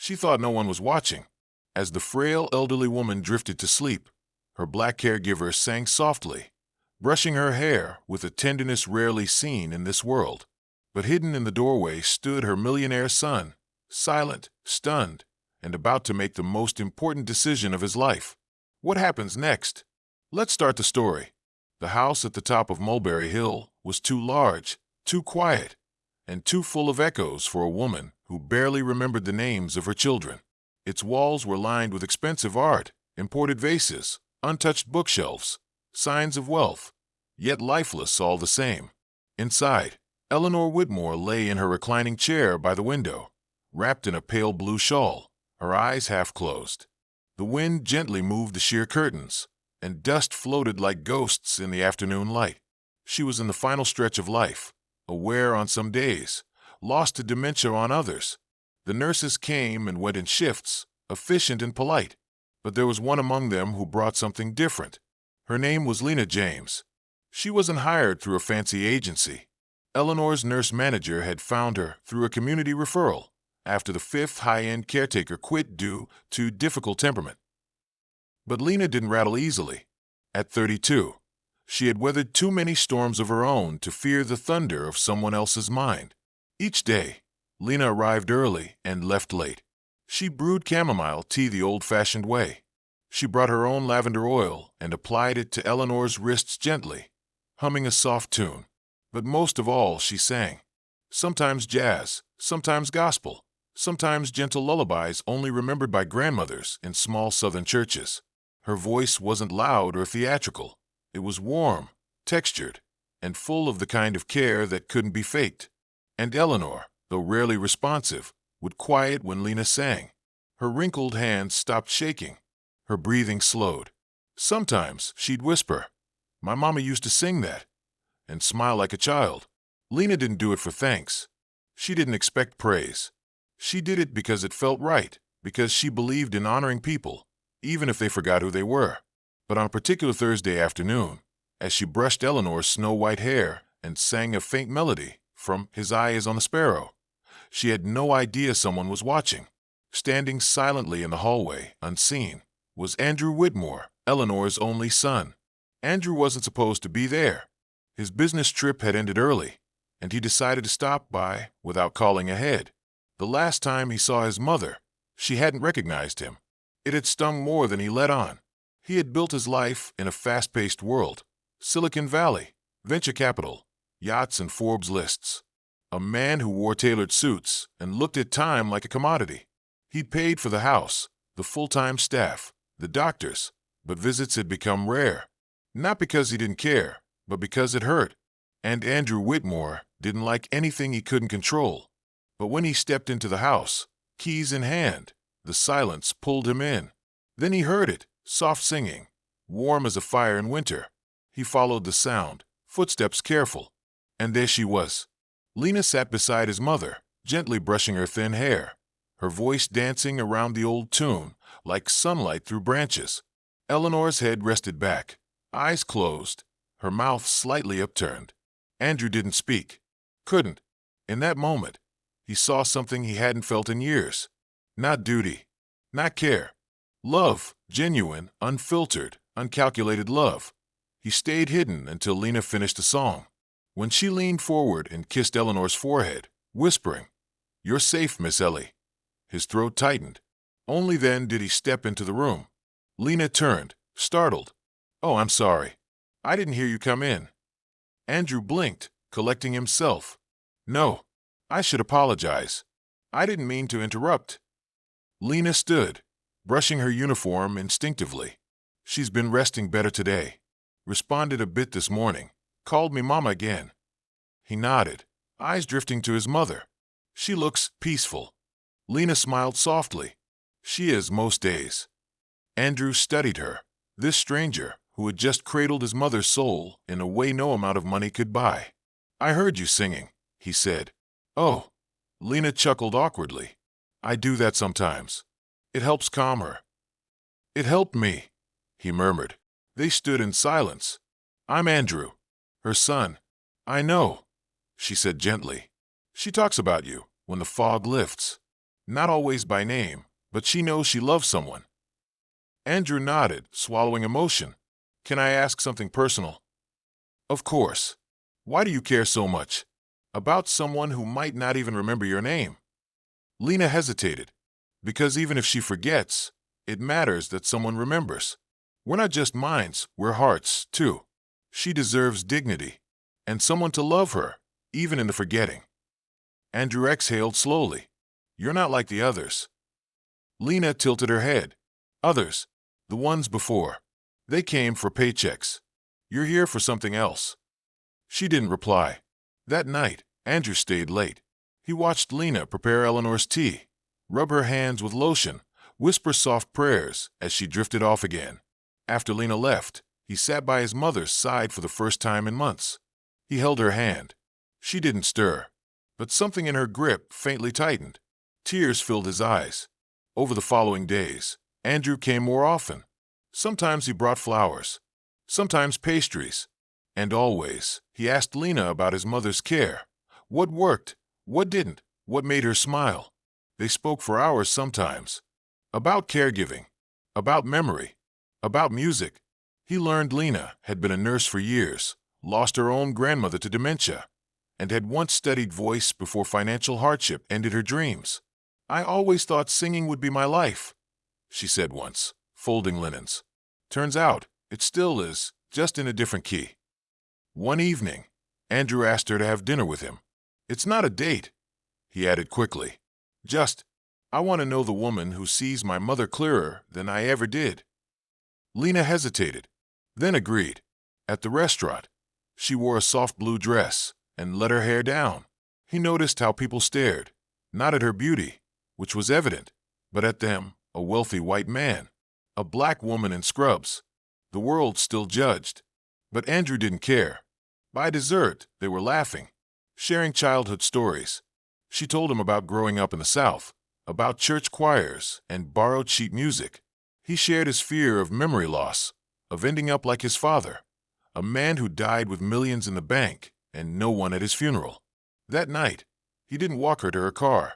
She thought no one was watching. As the frail elderly woman drifted to sleep, her black caregiver sang softly, brushing her hair with a tenderness rarely seen in this world. But hidden in the doorway stood her millionaire son, silent, stunned, and about to make the most important decision of his life. What happens next? Let's start the story. The house at the top of Mulberry Hill was too large, too quiet, and too full of echoes for a woman who barely remembered the names of her children. Its walls were lined with expensive art, imported vases, untouched bookshelves, signs of wealth, yet lifeless all the same. Inside, Eleanor Whitmore lay in her reclining chair by the window, wrapped in a pale blue shawl, her eyes half closed. The wind gently moved the sheer curtains, and dust floated like ghosts in the afternoon light. She was in the final stretch of life, aware on some days, lost to dementia on others. The nurses came and went in shifts, efficient and polite, but there was one among them who brought something different. Her name was Lena James. She wasn't hired through a fancy agency. Eleanor's nurse manager had found her through a community referral after the fifth high-end caretaker quit due to difficult temperament. But Lena didn't rattle easily. At 32, she had weathered too many storms of her own to fear the thunder of someone else's mind. Each day, Lena arrived early and left late. She brewed chamomile tea the old-fashioned way. She brought her own lavender oil and applied it to Eleanor's wrists gently, humming a soft tune. But most of all, she sang. Sometimes jazz, sometimes gospel, sometimes gentle lullabies only remembered by grandmothers in small southern churches. Her voice wasn't loud or theatrical. It was warm, textured, and full of the kind of care that couldn't be faked. And Eleanor, though rarely responsive, would quiet when Lena sang. Her wrinkled hands stopped shaking. Her breathing slowed. Sometimes she'd whisper, "My mama used to sing that," and smile like a child. Lena didn't do it for thanks. She didn't expect praise. She did it because it felt right, because she believed in honoring people, even if they forgot who they were. But on a particular Thursday afternoon, as she brushed Eleanor's snow-white hair and sang a faint melody from "His Eye is on the Sparrow," she had no idea someone was watching. Standing silently in the hallway, unseen, was Andrew Whitmore, Eleanor's only son. Andrew wasn't supposed to be there. His business trip had ended early, and he decided to stop by without calling ahead. The last time he saw his mother, she hadn't recognized him. It had stung more than he let on. He had built his life in a fast-paced world. Silicon Valley, venture capital, yachts and Forbes lists. A man who wore tailored suits and looked at time like a commodity. He'd paid for the house, the full-time staff, the doctors, but visits had become rare. Not because he didn't care, but because it hurt. And Andrew Whitmore didn't like anything he couldn't control. But when he stepped into the house, keys in hand, the silence pulled him in. Then he heard it, soft singing, warm as a fire in winter. He followed the sound, footsteps careful. And there she was. Lena sat beside his mother, gently brushing her thin hair, her voice dancing around the old tune like sunlight through branches. Eleanor's head rested back, eyes closed, her mouth slightly upturned. Andrew didn't speak. Couldn't. In that moment, he saw something he hadn't felt in years. Not duty, not care. Love, genuine, unfiltered, uncalculated love. He stayed hidden until Lena finished the song. When she leaned forward and kissed Eleanor's forehead, whispering, "You're safe, Miss Ellie," his throat tightened. Only then did he step into the room. Lena turned, startled. "Oh, I'm sorry. I didn't hear you come in." Andrew blinked, collecting himself. "No, I should apologize. I didn't mean to interrupt." Lena stood, brushing her uniform instinctively. "She's been resting better today. Responded a bit this morning. Called me Mama again." He nodded, eyes drifting to his mother. "She looks peaceful." Lena smiled softly. "She is most days." Andrew studied her, this stranger who had just cradled his mother's soul in a way no amount of money could buy. "I heard you singing," he said. "Oh." Lena chuckled awkwardly. "I do that sometimes. It helps calm her." "It helped me," he murmured. They stood in silence. "I'm Andrew, her son." "I know," she said gently. "She talks about you when the fog lifts." Not always by name, but she knows she loves someone. Andrew nodded, swallowing emotion. Can I ask something personal? Of course. Why do you care so much? About someone who might not even remember your name? Lena hesitated. Because even if she forgets, it matters that someone remembers. We're not just minds, we're hearts, too. She deserves dignity, and someone to love her, even in the forgetting. Andrew exhaled slowly. You're not like the others. Lena tilted her head. Others, the ones before. They came for paychecks. You're here for something else. She didn't reply. That night, Andrew stayed late. He watched Lena prepare Eleanor's tea, rub her hands with lotion, whisper soft prayers as she drifted off again. After Lena left, he sat by his mother's side for the first time in months. He held her hand. She didn't stir, but something in her grip faintly tightened. Tears filled his eyes. Over the following days, Andrew came more often. Sometimes he brought flowers, sometimes pastries, and always he asked Lena about his mother's care. What worked, what didn't, what made her smile. They spoke for hours sometimes. About caregiving, about memory, about music. He learned Lena had been a nurse for years, lost her own grandmother to dementia, and had once studied voice before financial hardship ended her dreams. I always thought singing would be my life, she said once, folding linens. Turns out, it still is, just in a different key. One evening, Andrew asked her to have dinner with him. It's not a date, he added quickly. I want to know the woman who sees my mother clearer than I ever did. Lena hesitated, then agreed. At the restaurant, she wore a soft blue dress and let her hair down. He noticed how people stared, not at her beauty, which was evident, but at them, a wealthy white man, a black woman in scrubs. The world still judged, but Andrew didn't care. By dessert, they were laughing, sharing childhood stories. She told him about growing up in the South, about church choirs and borrowed sheet music. He shared his fear of memory loss, of ending up like his father, a man who died with millions in the bank and no one at his funeral. That night, he didn't walk her to her car.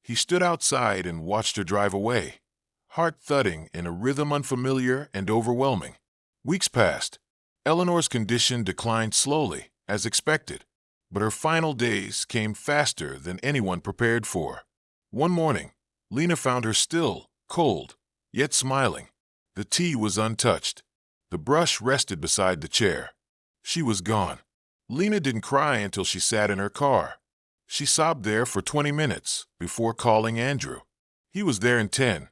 He stood outside and watched her drive away, heart thudding in a rhythm unfamiliar and overwhelming. Weeks passed. Eleanor's condition declined slowly, as expected, but her final days came faster than anyone prepared for. One morning, Lena found her still, cold, yet smiling. The tea was untouched. The brush rested beside the chair. She was gone. Lena didn't cry until she sat in her car. She sobbed there for 20 minutes before calling Andrew. He was there in 10.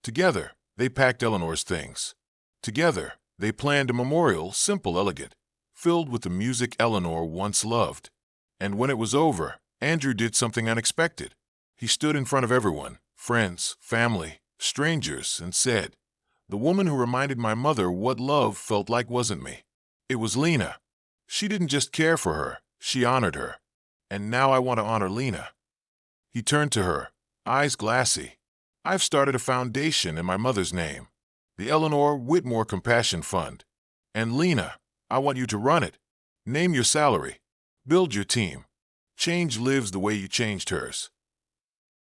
Together, they packed Eleanor's things. Together, they planned a memorial, simple, elegant, filled with the music Eleanor once loved. And when it was over, Andrew did something unexpected. He stood in front of everyone, friends, family, strangers, and said, "The woman who reminded my mother what love felt like wasn't me. It was Lena. She didn't just care for her, she honored her. And now I want to honor Lena." He turned to her, eyes glassy. "I've started a foundation in my mother's name, the Eleanor Whitmore Compassion Fund. And Lena, I want you to run it. Name your salary. Build your team. Change lives the way you changed hers."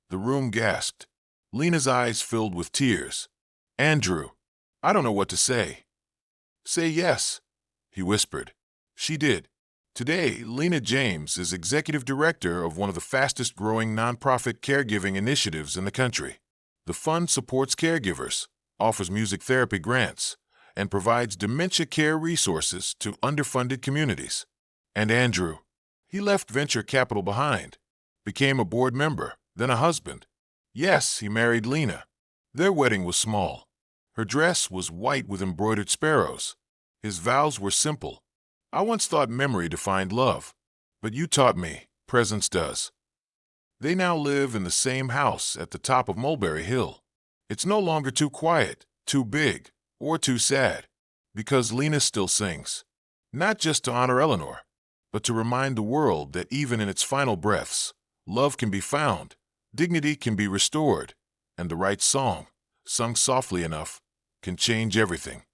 The room gasped. Lena's eyes filled with tears. "Andrew, I don't know what to say." "Say yes," he whispered. She did. Today, Lena James is executive director of one of the fastest-growing nonprofit caregiving initiatives in the country. The fund supports caregivers, offers music therapy grants, and provides dementia care resources to underfunded communities. And Andrew, he left venture capital behind, became a board member, then a husband. Yes, he married Lena. Their wedding was small. Her dress was white with embroidered sparrows. His vows were simple. "I once thought memory defined love, but you taught me presence does." They now live in the same house at the top of Mulberry Hill. It's no longer too quiet, too big, or too sad, because Lena still sings. Not just to honor Eleanor, but to remind the world that even in its final breaths, love can be found, dignity can be restored, and the right song, sung softly enough, can change everything.